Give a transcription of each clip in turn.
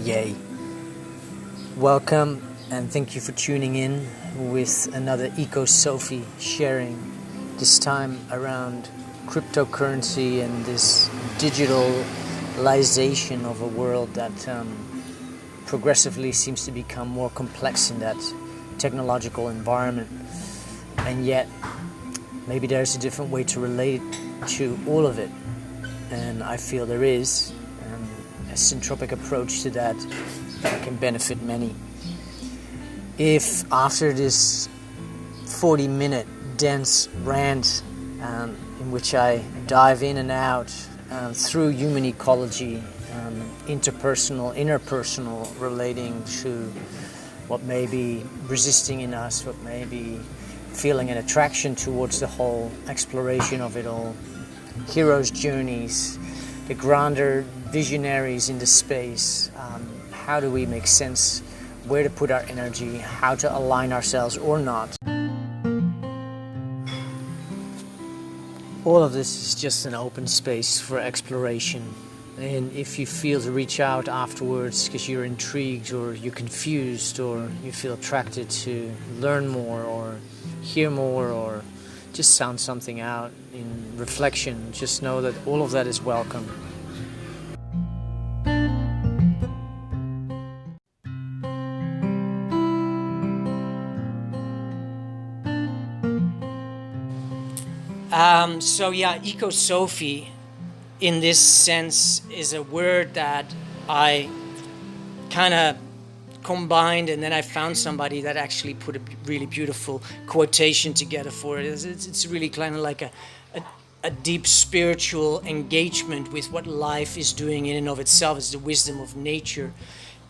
Yay. Welcome and thank you for tuning in with another EcoSophy sharing, this time around cryptocurrency and this digitalization of a world that progressively seems to become more complex in that technological environment. And yet, maybe there's a different way to relate to all of it. And I feel there is. A syntropic approach to that can benefit many. If after this 40-minute dense rant in which I dive in and out through human ecology, interpersonal, interpersonal, relating to what may be resisting in us, what may be feeling an attraction towards the whole exploration of it all, heroes' journeys, the grander visionaries in the space, how do we make sense, where to put our energy, how to align ourselves or not. All of this is just an open space for exploration. And if you feel to reach out afterwards because you're intrigued or you're confused or you feel attracted to learn more or hear more or just sound something out in reflection, just know that all of that is welcome. EcoSophy in this sense is a word that I kind of combined, and then I found somebody that actually put a really beautiful quotation together for it. It's really kind of like a deep spiritual engagement with what life is doing in and of itself. It's the wisdom of nature.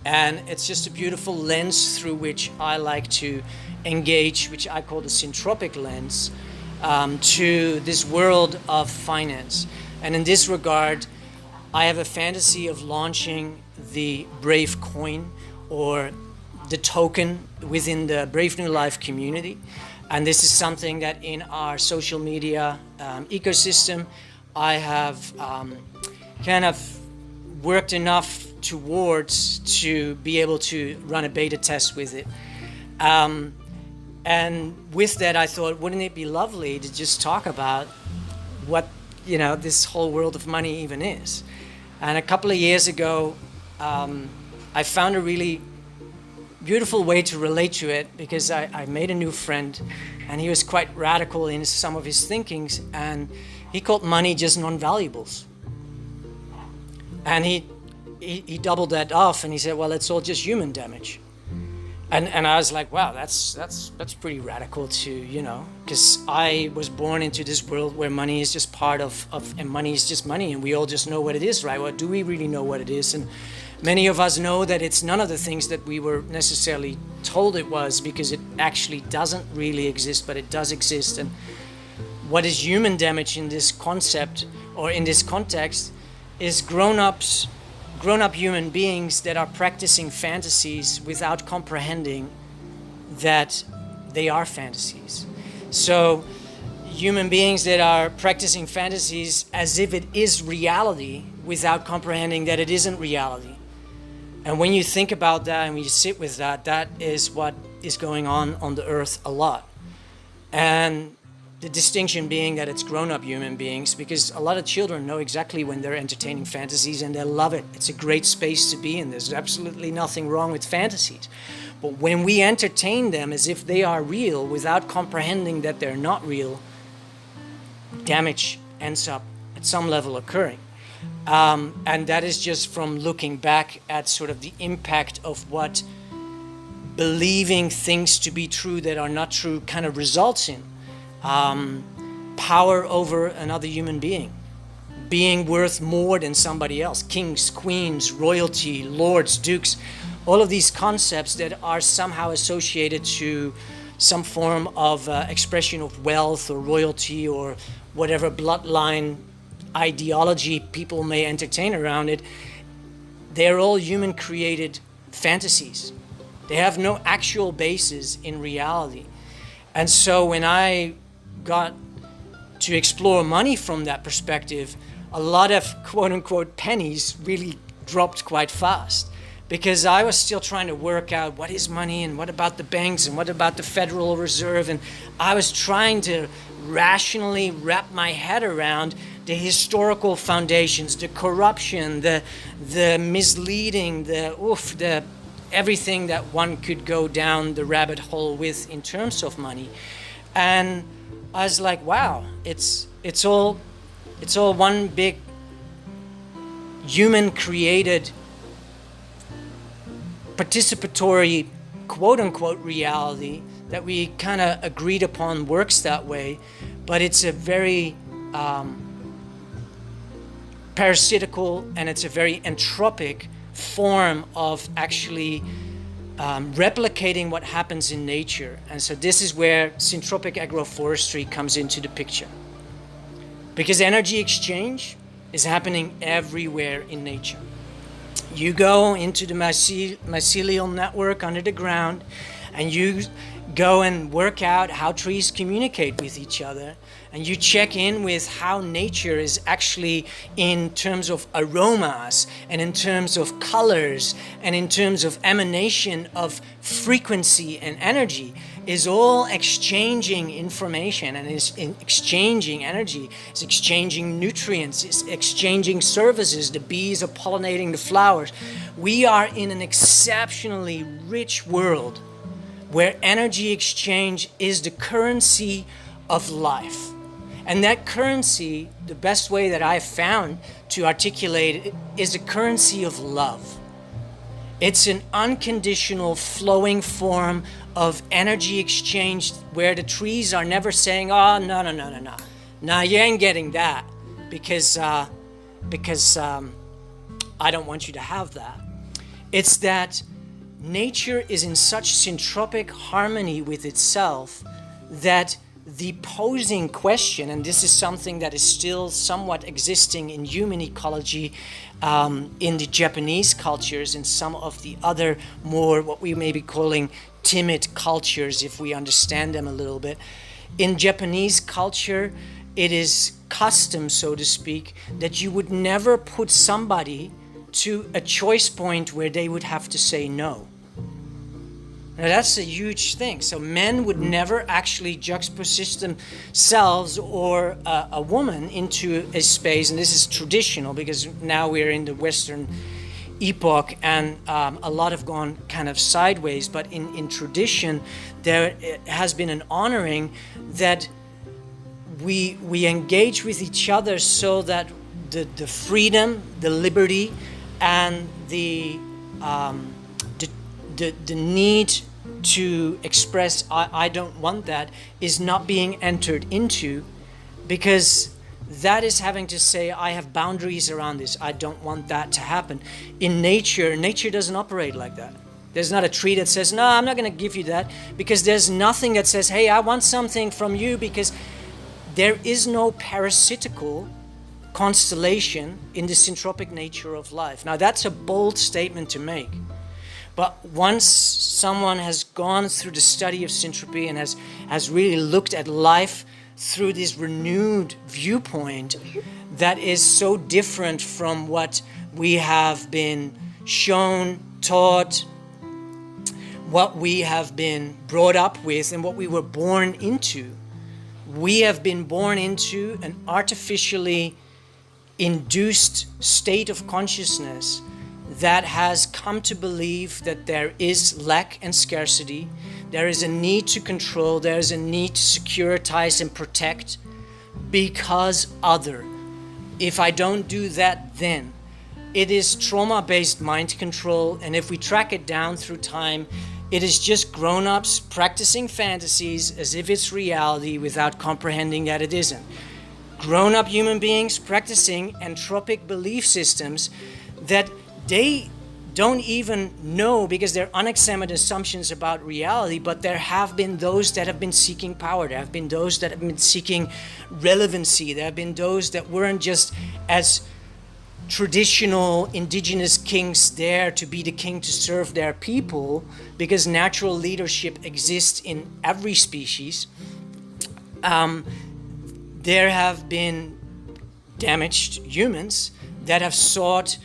And it's just a beautiful lens through which I like to engage, which I call the Syntropic lens, to this world of finance. And in this regard, I have a fantasy of launching the Brave coin, or the token within the Brave New Life community. And this is something that in our social media ecosystem, I have kind of worked enough towards to be able to run a beta test with it. And with that, I thought, wouldn't it be lovely to just talk about what, this whole world of money even is? And a couple of years ago, I found a really beautiful way to relate to it, because I made a new friend, and he was quite radical in some of his thinkings, and he called money just non-valuables. And he doubled that off, and he said, well, it's all just human damage. And I was like, wow, that's pretty radical to, because I was born into this world where money is just part of, and money is just money, and we all just know what it is, right? Well, do we really know what it is? And many of us know that it's none of the things that we were necessarily told it was, because it actually doesn't really exist, but it does exist. And what is human damage in this concept, or in this context, is grown-up human beings that are practicing fantasies without comprehending that they are fantasies. So human beings that are practicing fantasies as if it is reality without comprehending that it isn't reality. And when you think about that and when you sit with that, that is what is going on the earth a lot. And the distinction being that it's grown-up human beings, because a lot of children know exactly when they're entertaining fantasies and they love it. It's a great space to be in. There's absolutely nothing wrong with fantasies. But when we entertain them as if they are real without comprehending that they're not real, damage ends up at some level occurring. And that is just from looking back at sort of the impact of what believing things to be true that are not true kind of results in. Power over another human being worth more than somebody else. Kings, queens, royalty, lords, dukes, all of these concepts that are somehow associated to some form of expression of wealth or royalty or whatever bloodline ideology people may entertain around it. They're all human created fantasies. They have no actual basis in reality. And so when I got to explore money from that perspective, a lot of quote-unquote pennies really dropped quite fast. because I was still trying to work out what is money and what about the banks and what about the Federal Reserve, and I was trying to rationally wrap my head around the historical foundations, the corruption, the misleading, the everything that one could go down the rabbit hole with in terms of money. And I was like, wow, it's all one big human created participatory quote-unquote reality that we kind of agreed upon works that way, but it's a very parasitical and it's a very entropic form of actually replicating what happens in nature. And so this is where syntropic agroforestry comes into the picture, because energy exchange is happening everywhere in nature. You go into the mycelial network under the ground and you go and work out how trees communicate with each other, and you check in with how nature is actually, in terms of aromas and in terms of colors and in terms of emanation of frequency and energy, is all exchanging information and is exchanging energy, is exchanging nutrients, is exchanging services. The bees are pollinating the flowers. We are in an exceptionally rich world where energy exchange is the currency of life. And that currency, the best way that I've found to articulate it, is the currency of love. It's an unconditional flowing form of energy exchange where the trees are never saying, oh, no, you ain't getting that because I don't want you to have that. It's that nature is in such syntropic harmony with itself that the posing question, and this is something that is still somewhat existing in human ecology, in the Japanese cultures and some of the other more what we may be calling timid cultures, if we understand them a little bit. In Japanese culture, it is custom, so to speak, that you would never put somebody to a choice point where they would have to say no. Now that's a huge thing. So men would never actually juxtapose themselves or a woman into a space, and this is traditional because now we're in the Western epoch and a lot have gone kind of sideways, but in tradition there has been an honoring that we engage with each other so that the freedom, the liberty, and the need to express I don't want that is not being entered into, because that is having to say I have boundaries around this. I don't want that to happen. In nature doesn't operate like that. There's not a tree that says, no, I'm not going to give you that, because there's nothing that says, hey, I want something from you, because there is no parasitical constellation in the syntropic nature of life. Now that's a bold statement to make. But once someone has gone through the study of syntropy and has really looked at life through this renewed viewpoint that is so different from what we have been shown, taught, what we have been brought up with, and what we were born into. We have been born into an artificially induced state of consciousness that has come to believe that there is lack and scarcity, there is a need to control, there is a need to securitize and protect, because other. If I don't do that, then. It is trauma-based mind control, and if we track it down through time, it is just grown-ups practicing fantasies as if it's reality without comprehending that it isn't. Grown-up human beings practicing entropic belief systems that they don't even know because they're unexamined assumptions about reality, but there have been those that have been seeking power. There have been those that have been seeking relevancy. There have been those that weren't just as traditional indigenous kings there to be the king to serve their people, because natural leadership exists in every species. There have been damaged humans that have sought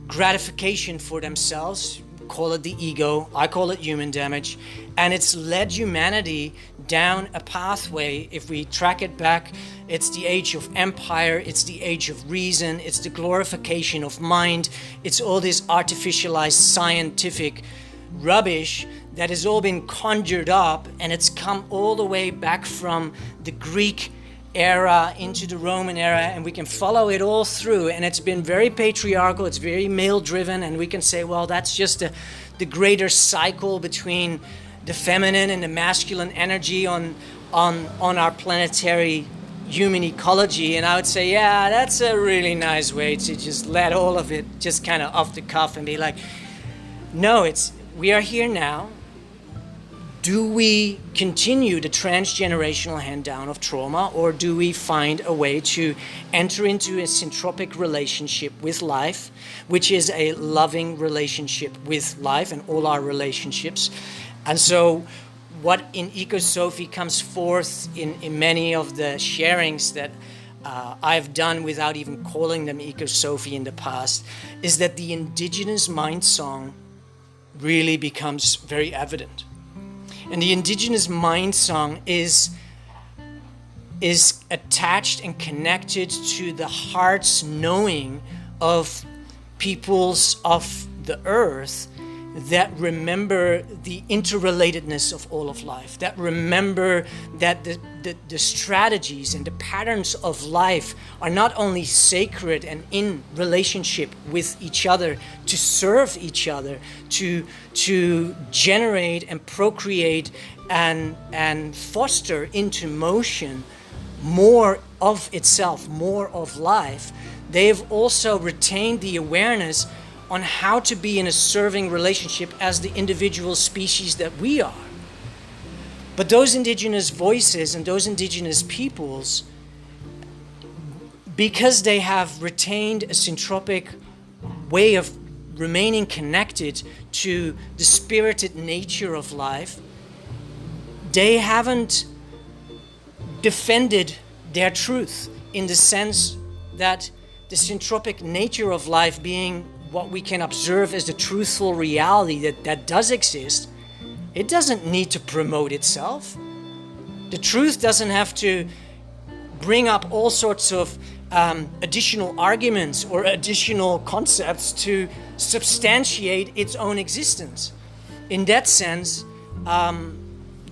gratification for themselves, call it the ego, I call it human damage, and it's led humanity down a pathway. If we track it back, it's the age of empire, it's the age of reason, it's the glorification of mind, it's all this artificialized scientific rubbish that has all been conjured up, and it's come all the way back from the Greek era into the Roman era, and we can follow it all through, and it's been very patriarchal, it's very male driven, and we can say, well, that's just the greater cycle between the feminine and the masculine energy on our planetary human ecology. And I would say, yeah, that's a really nice way to just let all of it just kind of off the cuff and be like, no, we are here now. Do we continue the transgenerational hand down of trauma, or do we find a way to enter into a syntropic relationship with life, which is a loving relationship with life and all our relationships? And so what in EcoSophy comes forth in many of the sharings that I've done without even calling them EcoSophy in the past, is that the indigenous mind song really becomes very evident. And the indigenous mind song is attached and connected to the heart's knowing of peoples of the earth that remember the interrelatedness of all of life, that remember that the strategies and the patterns of life are not only sacred and in relationship with each other, to serve each other, to generate and procreate and foster into motion more of itself, more of life. They have also retained the awareness on how to be in a serving relationship as the individual species that we are. But those indigenous voices and those indigenous peoples, because they have retained a syntropic way of remaining connected to the spirited nature of life, they haven't defended their truth, in the sense that the syntropic nature of life, being what we can observe as the truthful reality that does exist, it doesn't need to promote itself. The truth doesn't have to bring up all sorts of additional arguments or additional concepts to substantiate its own existence. In that sense,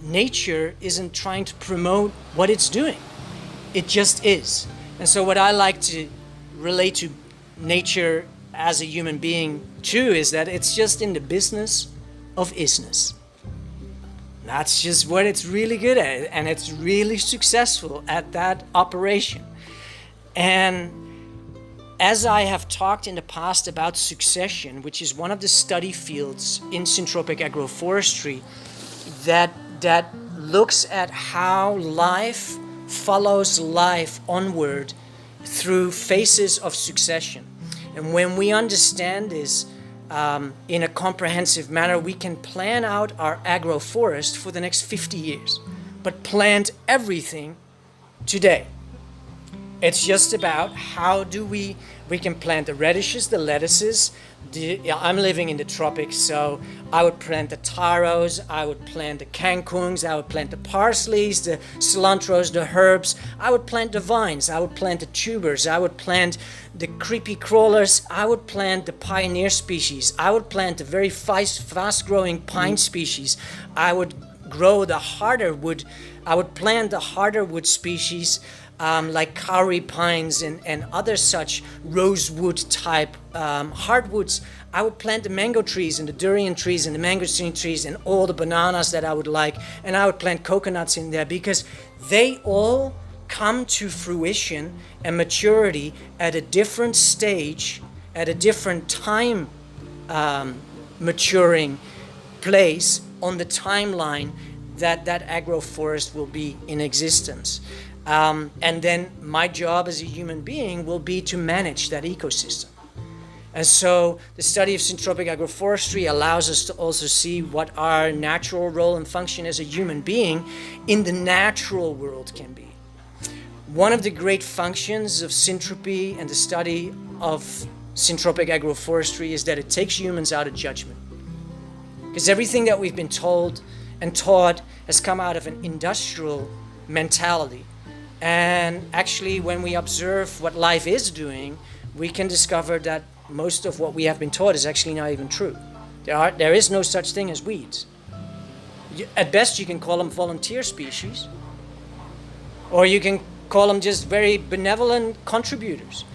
nature isn't trying to promote what it's doing. It just is. And so what I like to relate to nature as a human being too is that it's just in the business of isness. That's just what it's really good at, and it's really successful at that operation. And as I have talked in the past about succession, which is one of the study fields in syntropic agroforestry that looks at how life follows life onward through phases of succession. And when we understand this in a comprehensive manner, we can plan out our agroforest for the next 50 years, but plant everything today. It's just about how do we can plant the radishes, the lettuces. I'm living in the tropics, so I would plant the taros, I would plant the kangkungs, I would plant the parsleys, the cilantros, the herbs. I would plant the vines, I would plant the tubers, I would plant the creepy crawlers, I would plant the pioneer species, I would plant the very fast-growing pine species. I would grow the harder wood, I would plant the harder wood species, like kauri pines and other such rosewood type hardwoods. I would plant the mango trees and the durian trees and the mangosteen trees and all the bananas that I would like, and I would plant coconuts in there, because they all come to fruition and maturity at a different stage, at a different time maturing place on the timeline that agroforest will be in existence. And then my job as a human being will be to manage that ecosystem. And so the study of syntropic agroforestry allows us to also see what our natural role and function as a human being in the natural world can be. One of the great functions of syntropy and the study of syntropic agroforestry is that it takes humans out of judgment. Because everything that we've been told and taught has come out of an industrial mentality. And actually, when we observe what life is doing, we can discover that most of what we have been taught is actually not even true. There is no such thing as weeds. At best, you can call them volunteer species, or you can call them just very benevolent contributors.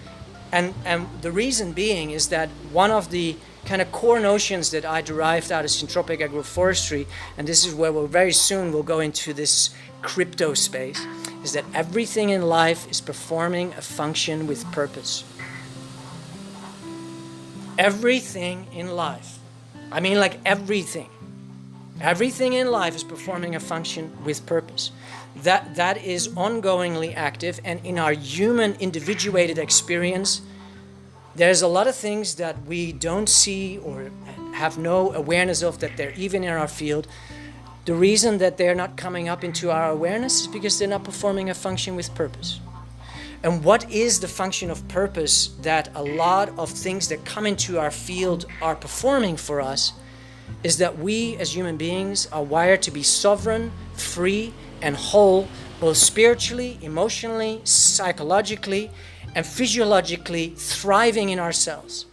And the reason being is that one of the kind of core notions that I derived out of syntropic agroforestry, and this is where we'll very soon we'll go into this crypto space, is that everything in life is performing a function with purpose. Everything in life, I mean like everything in life is performing a function with purpose. That is ongoingly active, and in our human individuated experience, there's a lot of things that we don't see or have no awareness of that they're even in our field. The reason that they're not coming up into our awareness is because they're not performing a function with purpose. And what is the function of purpose that a lot of things that come into our field are performing for us is that we as human beings are wired to be sovereign, free, and whole, both spiritually, emotionally, psychologically, and physiologically thriving in ourselves.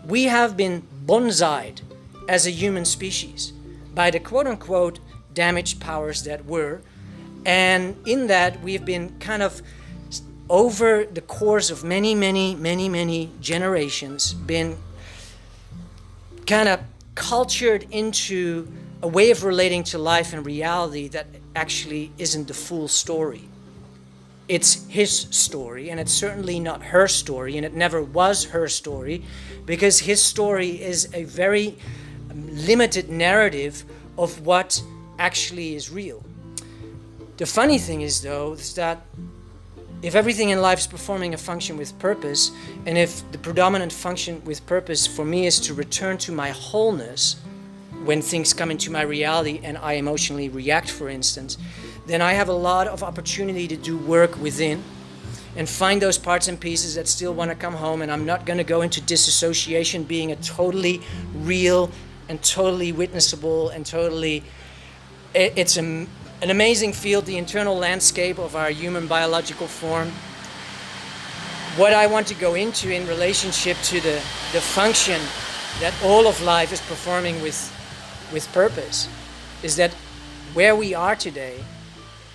We have been bonsaied as a human species by the quote-unquote damaged powers that were, and in that we've been kind of over the course of many generations been kind of cultured into a way of relating to life and reality that actually isn't the full story. It's his story, and it's certainly not her story, and it never was her story, because his story is a very limited narrative of what actually is real. The funny thing is, though, is that if everything in life is performing a function with purpose, and if the predominant function with purpose for me is to return to my wholeness when things come into my reality and I emotionally react, for instance, then I have a lot of opportunity to do work within and find those parts and pieces that still want to come home. And I'm not going to go into disassociation being a totally real and totally witnessable and totally... It's an amazing field, the internal landscape of our human biological form. What I want to go into in relationship to the function that all of life is performing with purpose is that where we are today,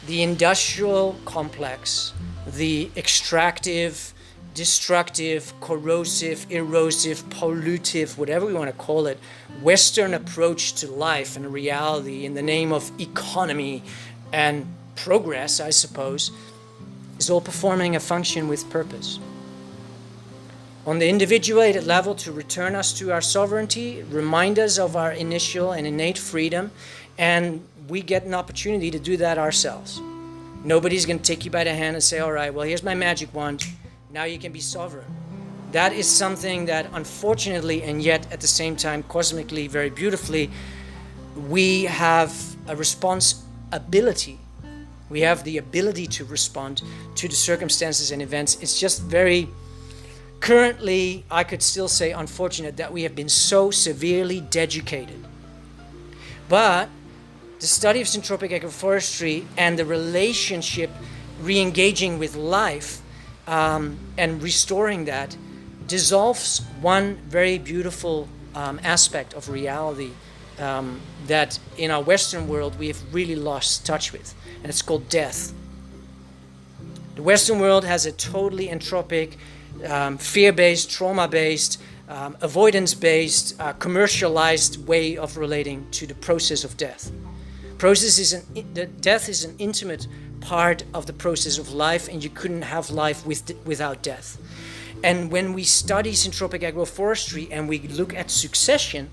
the industrial complex, the extractive, destructive, corrosive, erosive, pollutive, whatever we want to call it, Western approach to life and reality in the name of economy and progress, I suppose, is all performing a function with purpose. On the individuated level, to return us to our sovereignty, remind us of our initial and innate freedom, and we get an opportunity to do that ourselves. Nobody's going to take you by the hand and say, all right, well, here's my magic wand. Now you can be sovereign. That is something that, unfortunately, and yet at the same time, cosmically, very beautifully, we have a responsibility. We have the ability to respond to the circumstances and events. It's just very, currently, I could still say unfortunate that we have been so severely dejucated. But the study of syntropic agroforestry and the relationship re-engaging with life and restoring that dissolves one very beautiful aspect of reality that in our Western world we have really lost touch with, and it's called death. The Western world has a totally entropic, fear-based, trauma-based, avoidance-based, commercialized way of relating to the process of death. Death is an intimate part of the process of life, and you couldn't have life without death. And when we study syntropic agroforestry and we look at succession,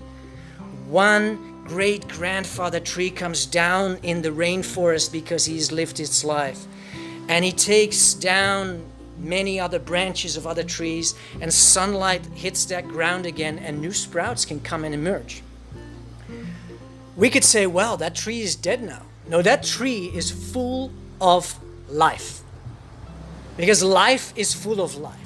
one great-grandfather tree comes down in the rainforest because he's lived its life. And he takes down many other branches of other trees, and sunlight hits that ground again, and new sprouts can come and emerge. We could say, well, that tree is dead now. No, that tree is full of life. Because life is full of life.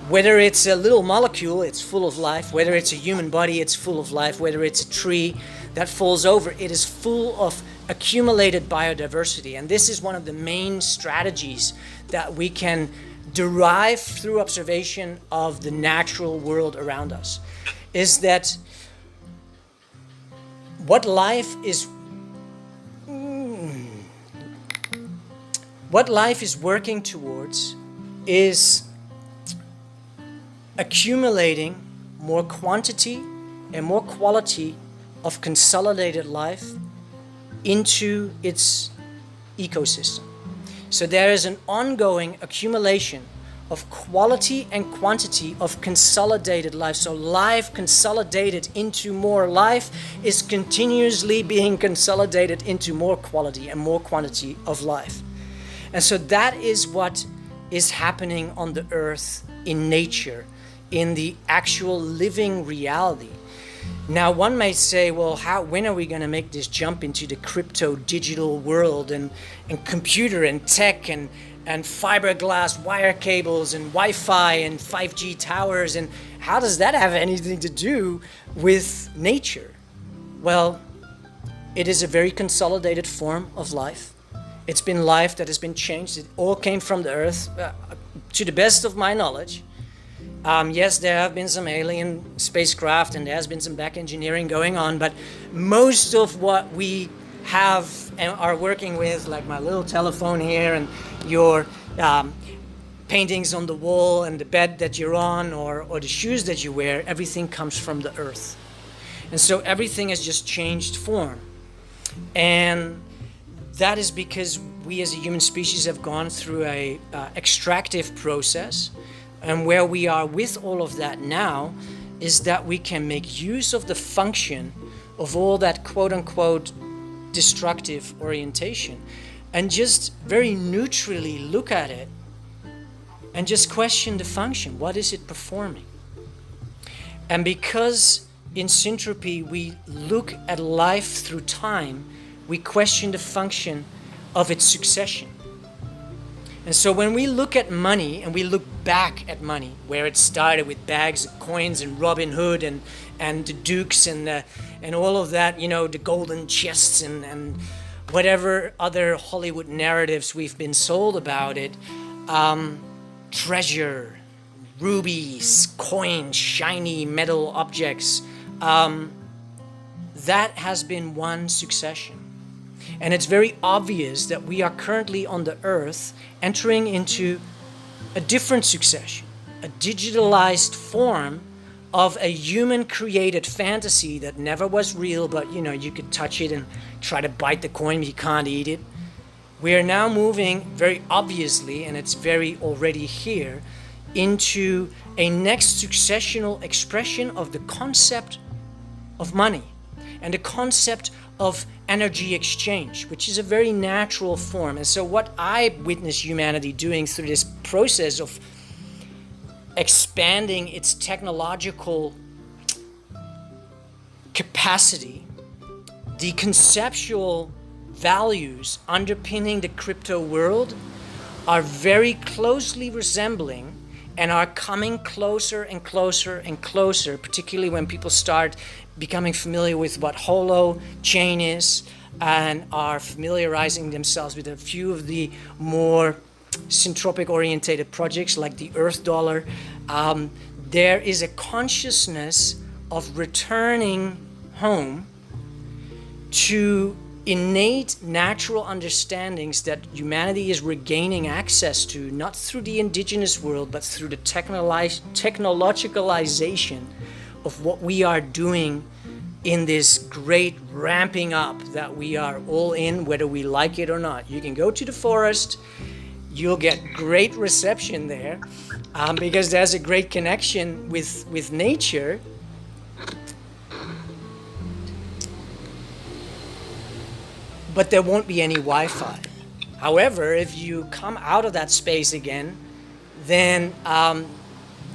Whether it's a little molecule, it's full of life. Whether it's a human body, it's full of life. Whether it's a tree that falls over, it is full of accumulated biodiversity. And this is one of the main strategies that we can derive through observation of the natural world around us, is that what life is working towards is accumulating more quantity and more quality of consolidated life into its ecosystem. So there is an ongoing accumulation of quality and quantity of consolidated life. So life consolidated into more life is continuously being consolidated into more quality and more quantity of life. And so that is what is happening on the earth, in nature, in the actual living reality. Now, one may say, well, when are we going to make this jump into the crypto digital world and computer and tech and fiberglass wire cables and Wi-Fi and 5G towers, and how does that have anything to do with nature? Well, it is a very consolidated form of life. It's been life that has been changed. It all came from the earth, to the best of my knowledge. Yes, there have been some alien spacecraft and there has been some back engineering going on, but most of what we have and are working with, like my little telephone here and your paintings on the wall and the bed that you're on, or the shoes that you wear, everything comes from the earth. And so everything has just changed form. And that is because we as a human species have gone through a extractive process. And where we are with all of that now is that we can make use of the function of all that quote-unquote destructive orientation and just very neutrally look at it and just question the function. What is it performing? And because in Syntropy we look at life through time, we question the function of its succession. And so when we look at money and we look back at money, where it started with bags of coins and Robin Hood and the dukes and all of that, you know, the golden chests and whatever other Hollywood narratives we've been sold about it, treasure, rubies, coins, shiny metal objects, that has been one succession. And it's very obvious that we are currently on the earth entering into a different succession, a digitalized form of a human-created fantasy that never was real, but you know, you could touch it and try to bite the coin, but you can't eat it. We are now moving very obviously, and it's very already here, into a next successional expression of the concept of money and the concept of energy exchange, which is a very natural form. And so what I witness humanity doing through this process of expanding its technological capacity, the conceptual values underpinning the crypto world are very closely resembling and are coming closer and closer and closer, particularly when people start becoming familiar with what holo chain is and are familiarizing themselves with a few of the more syntropic orientated projects like the Earth Dollar. There is a consciousness of returning home to innate natural understandings that humanity is regaining access to, not through the indigenous world, but through the technologicalization of what we are doing in this great ramping up that we are all in, whether we like it or not. You can go to the forest, you'll get great reception there, because there's a great connection with nature. But there won't be any Wi-Fi. However, if you come out of that space again, then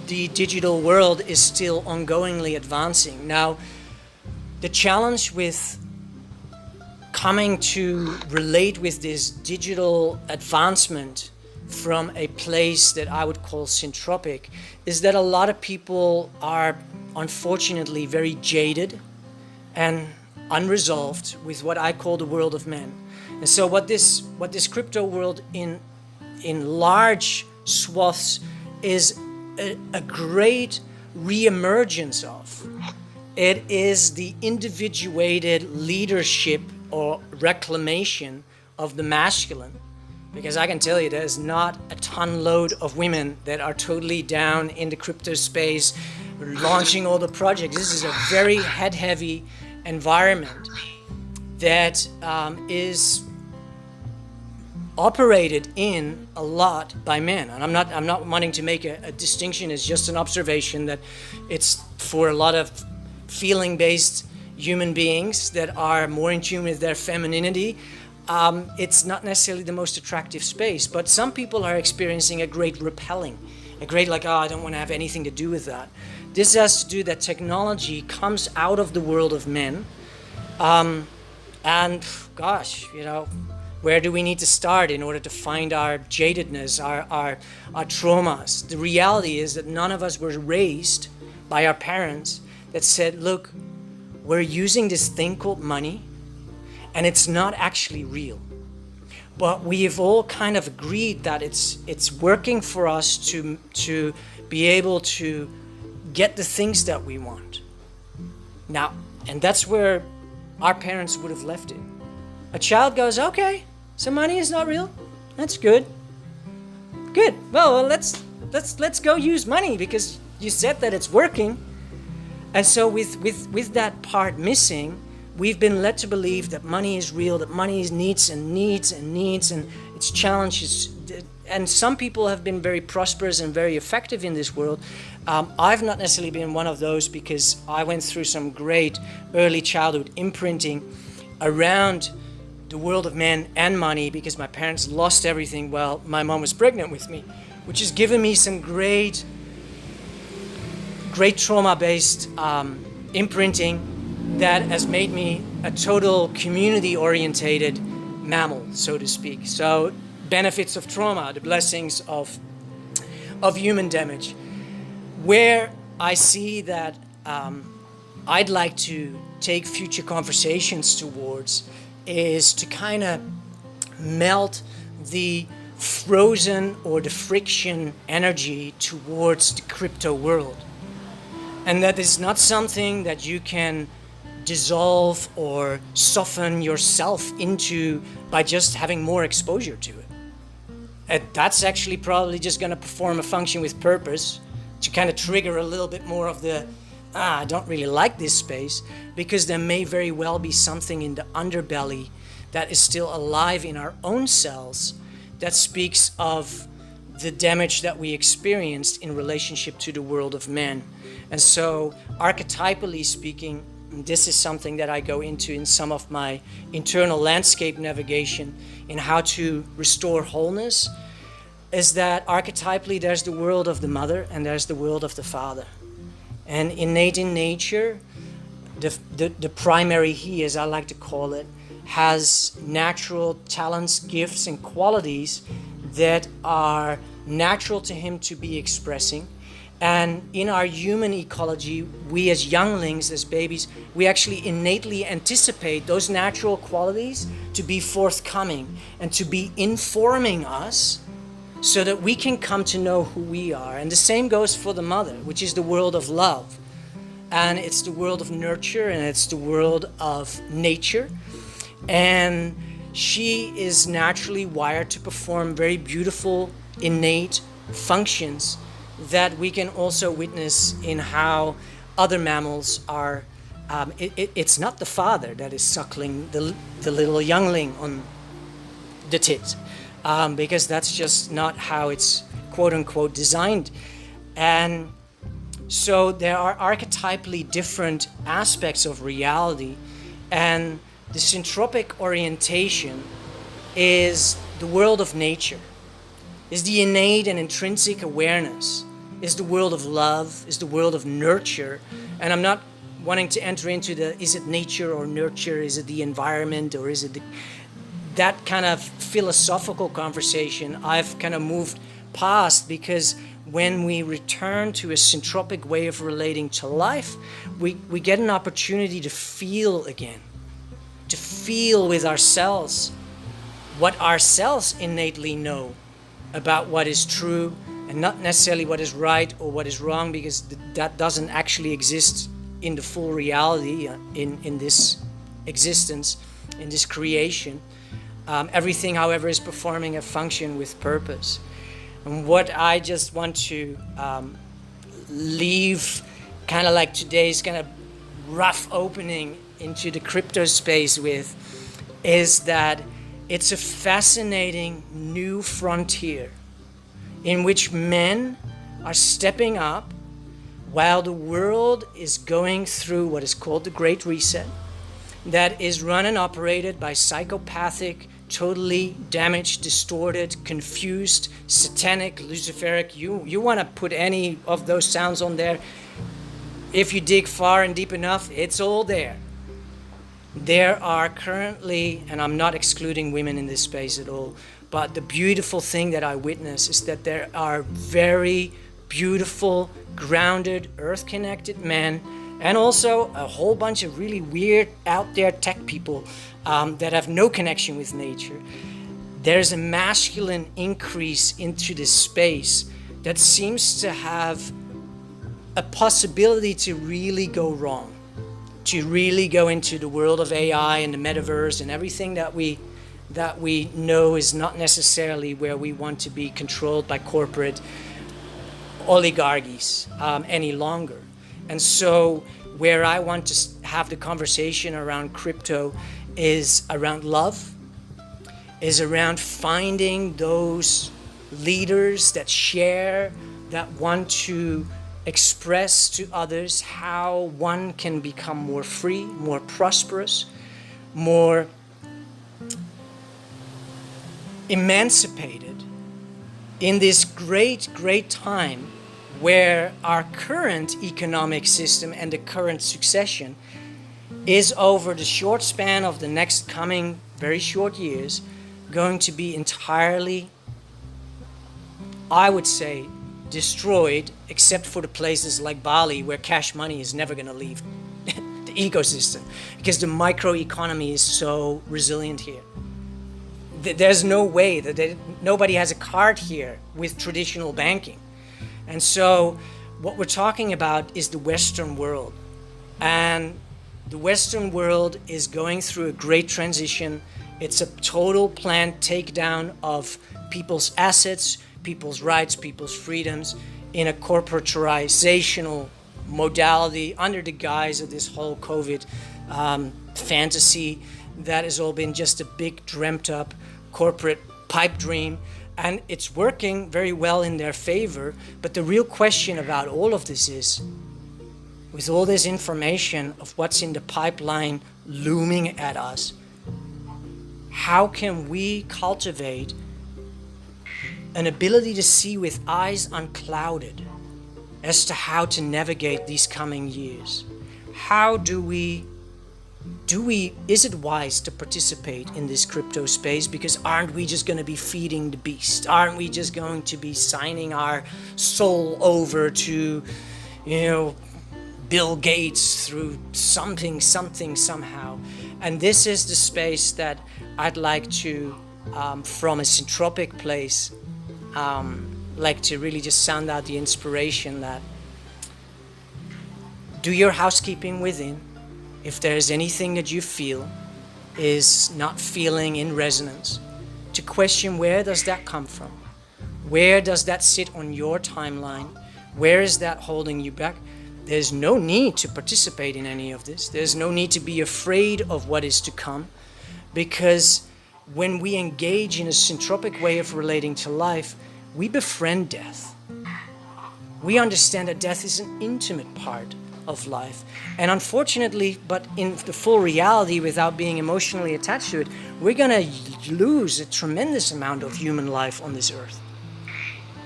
the digital world is still ongoingly advancing. Now, the challenge with coming to relate with this digital advancement from a place that I would call syntropic is that a lot of people are unfortunately very jaded and unresolved with what I call the world of men. And so what this crypto world in large swaths is a great re-emergence of. It is the individuated leadership or reclamation of the masculine. Because I can tell you there's not a ton load of women that are totally down in the crypto space, launching all the projects. This is a very head-heavy environment that is operated in a lot by men. And I'm not wanting to make a distinction. It's just an observation that it's for a lot of feeling-based human beings that are more in tune with their femininity. It's not necessarily the most attractive space, but some people are experiencing a great repelling, a great like, oh, I don't want to have anything to do with that. This has to do that technology comes out of the world of men. And gosh, you know, where do we need to start in order to find our jadedness, our traumas? The reality is that none of us were raised by our parents that said, look, we're using this thing called money, and it's not actually real. But we have all kind of agreed that it's working for us to be able to get the things that we want. Now, and that's where our parents would have left it. A child goes, okay, so money is not real. That's good. Good. Well, let's go use money because you said that it's working. And so with that part missing, we've been led to believe that money is real, that money is needs, and its challenges. And some people have been very prosperous and very effective in this world. I've not necessarily been one of those because I went through some great early childhood imprinting around the world of men and money because my parents lost everything while my mom was pregnant with me, which has given me some great trauma-based imprinting that has made me a total community-orientated mammal, so to speak. So benefits of trauma, the blessings of human damage. Where I see that I'd like to take future conversations towards is to kind of melt the frozen or the friction energy towards the crypto world. And that is not something that you can dissolve or soften yourself into by just having more exposure to it. And that's actually probably just going to perform a function with purpose to kind of trigger a little bit more of the, I don't really like this space, because there may very well be something in the underbelly that is still alive in our own cells that speaks of the damage that we experienced in relationship to the world of men. And so, archetypally speaking, this is something that I go into in some of my internal landscape navigation in how to restore wholeness, is that archetypally there's the world of the mother and there's the world of the father. And innate in nature, the primary he, as I like to call it, has natural talents, gifts, and qualities that are natural to him to be expressing. And in our human ecology, we as younglings, as babies, we actually innately anticipate those natural qualities to be forthcoming and to be informing us so that we can come to know who we are. And the same goes for the mother, which is the world of love. And it's the world of nurture, and it's the world of nature. And she is naturally wired to perform very beautiful, innate functions that we can also witness in how other mammals are. It's not the father that is suckling the little youngling on the tit, because that's just not how it's quote-unquote designed. And so there are archetypally different aspects of reality, and the syntropic orientation is the world of nature, is the innate and intrinsic awareness, is the world of love, is the world of nurture. And I'm not wanting to enter into the, is it nature or nurture, is it the environment, or is it that kind of philosophical conversation I've kind of moved past, because when we return to a syntropic way of relating to life, we get an opportunity to feel again, to feel with ourselves what ourselves innately know about what is true, and not necessarily what is right or what is wrong, because that doesn't actually exist in the full reality in this existence, in this creation. Everything, however, is performing a function with purpose. And what I just want to leave kind of like today's kind of rough opening into the crypto space with is that it's a fascinating new frontier in which men are stepping up while the world is going through what is called the Great Reset, that is run and operated by psychopathic, totally damaged, distorted, confused, satanic, luciferic. You want to put any of those sounds on there, if you dig far and deep enough, it's all there. There are currently, and I'm not excluding women in this space at all, but the beautiful thing that I witness is that there are very beautiful, grounded, earth-connected men, and also a whole bunch of really weird, out there tech people that have no connection with nature. There's a masculine increase into this space that seems to have a possibility to really go wrong, to really go into the world of AI and the metaverse and everything that we know is not necessarily where we want to be controlled by corporate oligarchies any longer. And so where I want to have the conversation around crypto is around love, is around finding those leaders that share, that want to express to others how one can become more free, more prosperous, more emancipated in this great, great time where our current economic system and the current succession is, over the short span of the next coming very short years, going to be entirely, I would say, destroyed, except for the places like Bali where cash money is never going to leave the ecosystem, because the microeconomy is so resilient here. There's no way that nobody has a card here with traditional banking. And so what we're talking about is the Western world. And the Western world is going through a great transition. It's a total planned takedown of people's assets, people's rights, people's freedoms in a corporatizational modality under the guise of this whole COVID fantasy that has all been just a big dreamt up corporate pipe dream. And it's working very well in their favor. But the real question about all of this is, with all this information of what's in the pipeline looming at us, how can we cultivate an ability to see with eyes unclouded as to how to navigate these coming years? How is it wise to participate in this crypto space? Because aren't we just going to be feeding the beast? Aren't we just going to be signing our soul over to, Bill Gates through something, somehow? And this is the space that I'd like to, from a syntropic place, like to really just sound out the inspiration that do your housekeeping within. If there's anything that you feel is not feeling in resonance, to question, where does that come from? Where does that sit on your timeline? Where is that holding you back? There's no need to participate in any of this. There's no need to be afraid of what is to come, because when we engage in a syntropic way of relating to life, we befriend death. We understand that death is an intimate part of life. And unfortunately, but in the full reality, without being emotionally attached to it, we're going to lose a tremendous amount of human life on this earth.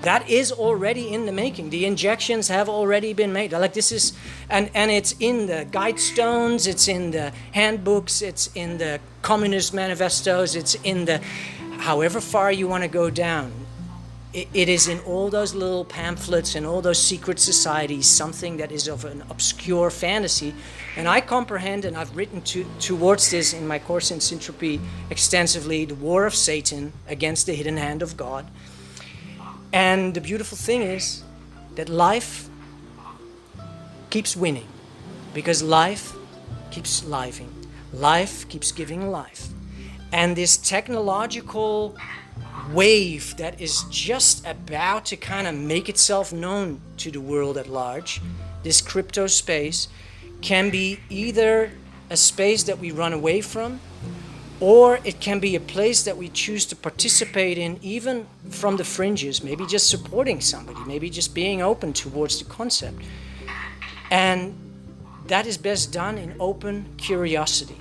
That is already in the making. The injections have already been made. Like this is, and it's in the guidestones, it's in the handbooks, it's in the Communist manifestos, it's in the, however far you want to go down, it is in all those little pamphlets and all those secret societies, something that is of an obscure fantasy. And I comprehend, and I've written towards this in my course in Syntropy extensively, the war of Satan against the hidden hand of God. And the beautiful thing is that life keeps winning, because life keeps living. Life keeps giving life. And this technological wave that is just about to kind of make itself known to the world at large, this crypto space, can be either a space that we run away from, or it can be a place that we choose to participate in, even from the fringes, maybe just supporting somebody, maybe just being open towards the concept. And that is best done in open curiosity,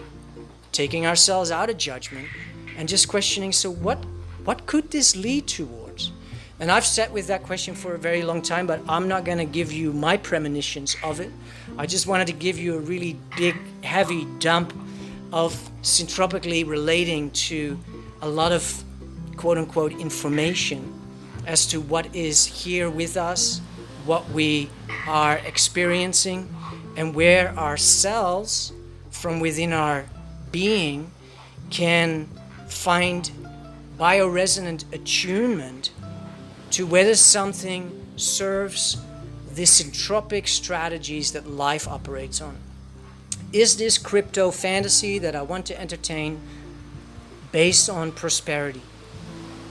taking ourselves out of judgment and just questioning, so what could this lead towards? And I've sat with that question for a very long time, but I'm not going to give you my premonitions of it. I just wanted to give you a really big, heavy dump of syntropically relating to a lot of quote-unquote information as to what is here with us, what we are experiencing, and where ourselves from within our being can find bioresonant attunement to whether something serves the syntropic strategies that life operates on. Is this crypto fantasy that I want to entertain based on prosperity?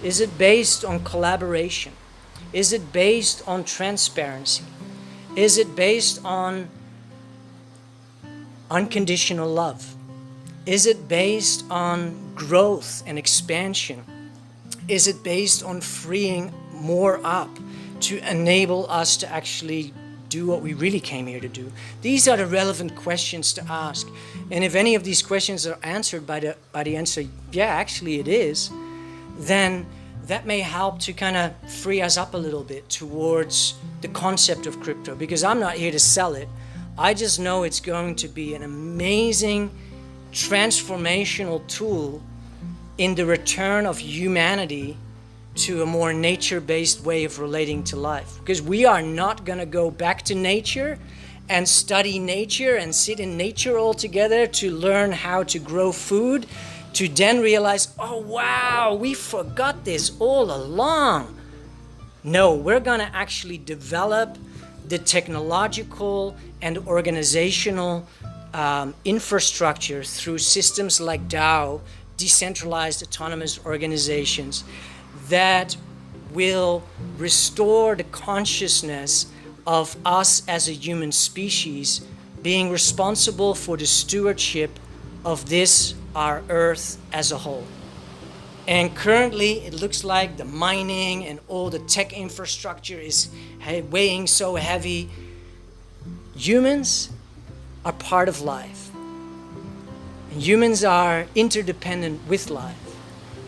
Is it based on collaboration? Is it based on transparency? Is it based on unconditional love? Is it based on growth and expansion? Is it based on freeing more up to enable us to actually do what we really came here to do? These are the relevant questions to ask. And if any of these questions are answered by the answer, yeah, actually it is, then that may help to kind of free us up a little bit towards the concept of crypto, because I'm not here to sell it. I just know it's going to be an amazing transformational tool in the return of humanity to a more nature-based way of relating to life. Because we are not going to go back to nature and study nature and sit in nature all together to learn how to grow food, to then realize, oh wow, we forgot this all along. No, we're going to actually develop the technological and organizational infrastructure through systems like DAO, decentralized autonomous organizations, that will restore the consciousness of us as a human species being responsible for the stewardship of this, our Earth as a whole. And currently it looks like the mining and all the tech infrastructure is weighing so heavy. Humans are part of life. And humans are interdependent with life.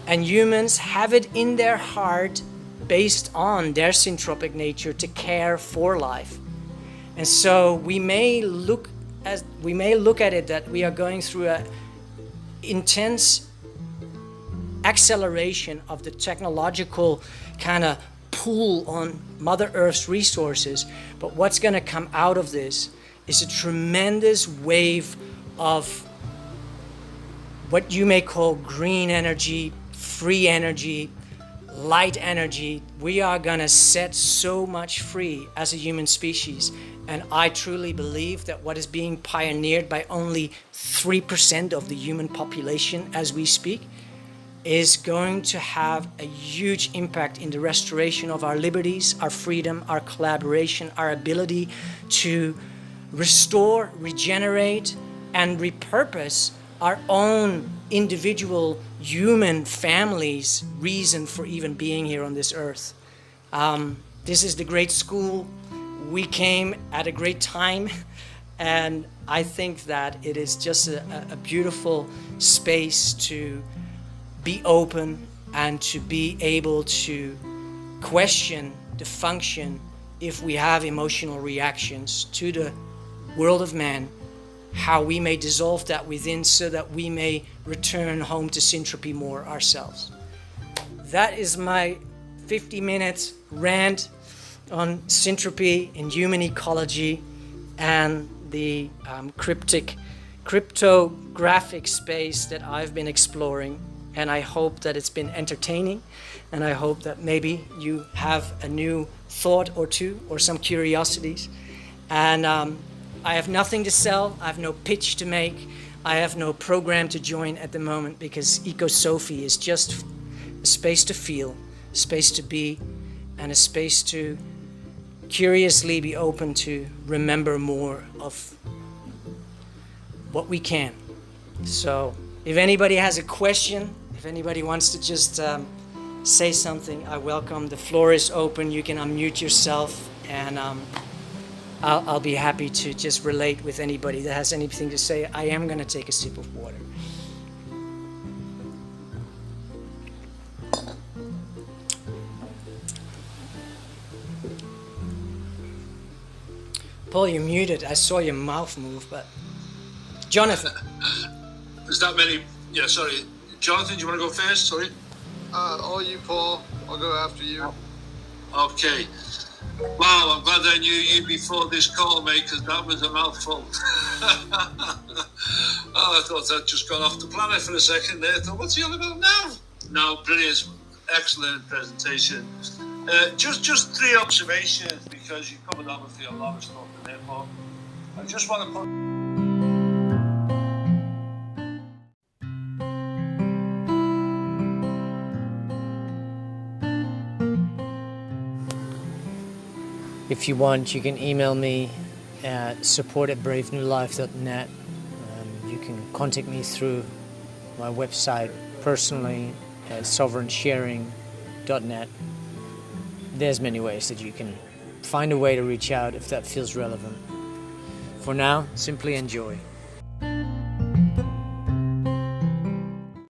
And humans have it in their heart, based on their syntropic nature, to care for life. And so we may look at it that we are going through an intense acceleration of the technological kind of pull on Mother Earth's resources. But what's going to come out of this is a tremendous wave of what you may call green energy, free energy, light energy. We are going to set so much free as a human species. And I truly believe that what is being pioneered by only 3% of the human population as we speak is going to have a huge impact in the restoration of our liberties, our freedom, our collaboration, our ability to restore, regenerate, and repurpose our own individual human families' reason for even being here on this earth. This is the great school. We came at a great time, and I think that it is just a beautiful space to be open and to be able to question the function if we have emotional reactions to the world of man, how we may dissolve that within so that we may return home to Syntropy more ourselves. That is my 50-minute rant on Syntropy and human ecology and the cryptographic space that I've been exploring. And I hope that it's been entertaining, and I hope that maybe you have a new thought or two or some curiosities. And I have nothing to sell, I have no pitch to make, I have no program to join at the moment, because EcoSophy is just a space to feel, a space to be, and a space to curiously be open to remember more of what we can. So if anybody has a question, if anybody wants to just say something, I welcome. The floor is open. You can unmute yourself, and I'll be happy to just relate with anybody that has anything to say. I am going to take a sip of water. Paul, you're muted. I saw your mouth move, but Jonathan. There's that many. Yeah, sorry. Jonathan, do you want to go first? Sorry. All you, Paul. I'll go after you. Okay. Wow, I'm glad I knew you before this call, mate, because that was a mouthful. I thought I'd just gone off the planet for a second there. I thought, what's he on about now? No, brilliant. Excellent presentation. Just three observations, because you covered obviously a lot of stuff in there, but I just want to put... If you want, you can email me at support@bravenewlife.net. You can contact me through my website personally at sovereignsharing.net. There's many ways that you can find a way to reach out if that feels relevant. For now, simply enjoy.